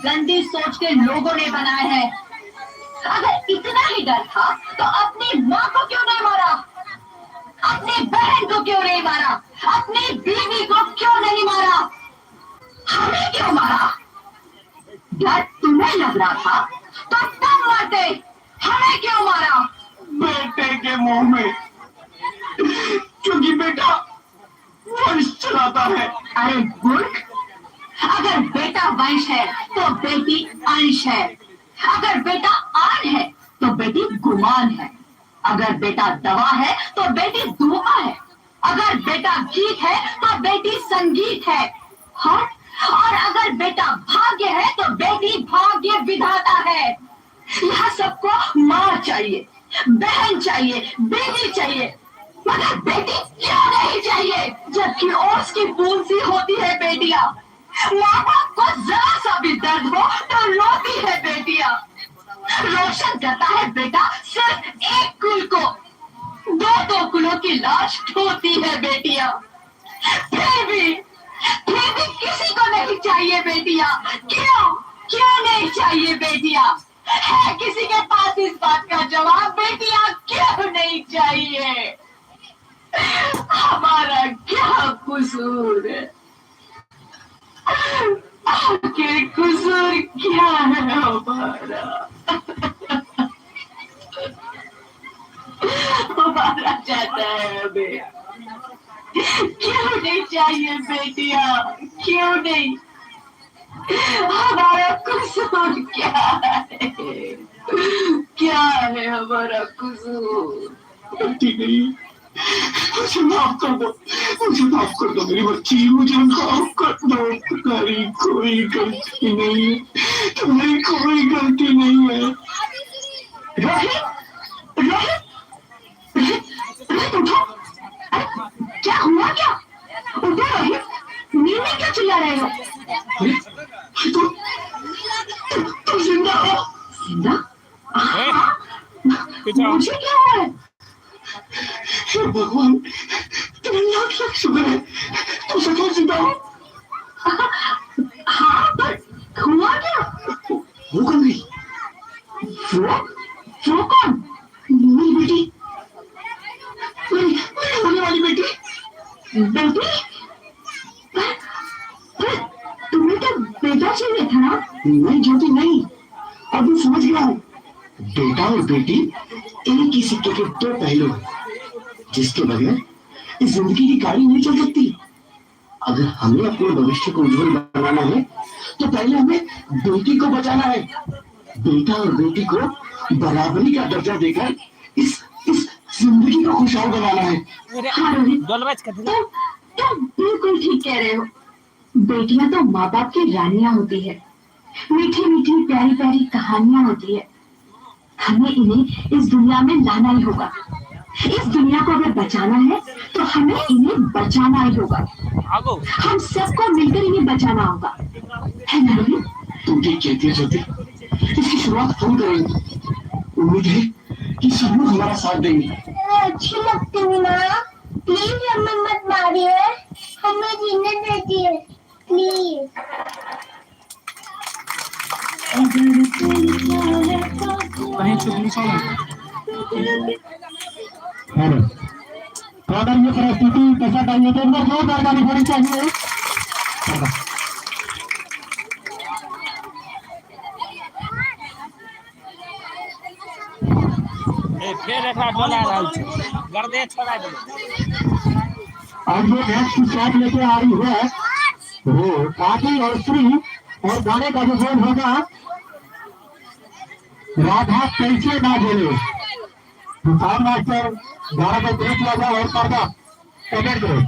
गंदी सोच के लोगों ने बनाए हैं। अगर इतना ही डर था तो अपनी माँ को क्यों नहीं मारा, अपनी बहन को क्यों नहीं मारा, अपनी बीवी को क्यों नहीं मारा, हमें क्यों मारा? डर तुम्हें लग रहा था तो तुम मारते, हमें क्यों मारा? बेटे के मुंह में, क्योंकि बेटा वंश चलाता है। अरे मूर्ख, अगर बेटा वंश है तो बेटी अंश है, अगर बेटा आन है तो बेटी गुमान है, अगर बेटा दवा है तो बेटी दुआ है, अगर बेटा गीत है तो बेटी संगीत है, हाँ? और अगर बेटा भाग्य है तो बेटी भाग्य विधाता है। यहाँ सबको माँ चाहिए, बहन चाहिए, बेटी चाहिए, मगर बेटी क्यों नहीं चाहिए? जबकि ओस की बूंद सी होती है बेटियां। माँ बाप को जरा सा भी दर्द हो तो रोती है बेटियां। रोशन करता है बेटा सिर्फ एक कुल को, दो कुलों की लाश ढोती है बेटियां। फिर भी किसी को नहीं चाहिए बेटियां। क्यों नहीं चाहिए बेटियां? है किसी के पास इस बात का जवाब? बेटियां क्यों नहीं चाहिए? हमारा क्या कसूर है? आखिर कसूर क्या है हमारा? हमारा चाहता है हमें। क्यों नहीं चाहिए बेटियां? क्यों नहीं? हमारा कसूर क्या है? क्या है हमारा कसूर? बेटी नहीं, मुझे माफ कर दो, मुझे माफ कर दो मेरी बच्ची, मुझे माफ कर दो। तुम्हारी कोई गलती नहीं है, तुम्हारी कोई गलती नहीं है। रोहित, रोहित, रोहित उठो। क्या हुआ क्या? उठो रोहित, नींद में क्यों चिल्ला रहे हो? तुम जिंदा हो? जिंदा? हाँ, मुझे क्या हुआ है? हे भगवान, तेरा लाख लाख शुक्र है, तुम सचमुच जिंदा हो। हाँ, पर हुआ क्या? वो कौन गई? वो कौन? मेरी बेटी, मेरी होने वाली बेटी। बेटी? पर तुम्हें तो बेटा चाहिए था ना? नहीं ज्योति नहीं, अब मैं समझ गया हूँ। बेटा और बेटी एक ही सिक्के के दो पहलू हैं, जिसके बगैर इस जिंदगी की गाड़ी नहीं चल सकती। अगर हमें अपने भविष्य को उज्जवल बनाना है तो पहले हमें बेटी को बचाना है। बेटा और बेटी को बराबरी का दर्जा देकर इस जिंदगी को खुशहाल बनाना है। हाँ रोहित, तुम बिल्कुल ठीक कह रहे हो। बेटियां तो माँ बाप की रानियां होती है, मीठी मीठी प्यारी प्यारी कहानियां होती है। हमें इन्हें इस दुनिया में लाना ही होगा। इस दुनिया को अगर बचाना है तो हमें इन्हें बचाना ही होगा। हम सबको मिलकर इन्हें बचाना होगा, है ना रोहित? तुम ठीक कहती हो ज्योति, इसकी शुरुआत हम करेंगे। उम्मीद है कि सब लोग हमारा साथ देंगे। अच्छी लगती है ना, प्लीज हमें मत मारिए, हमें जीने दीजिए प्लीज। कहीं चुगली सुनो। अगर ये परिस्थिति कैसा चाहिए तो अंदर जो दरबारी होनी चाहिए। फिर एक बार बोला रहा हूँ गर्दे छोड़ा दे। आज जो नेक्स्ट स्टॉप लेके आ रही है वो पार्टी और स्त्री और गाने का जो जोन होगा राधा कैसे ना बोले। किसान मास्टर गाना को देख लगा और पर्दा कमेंट करो।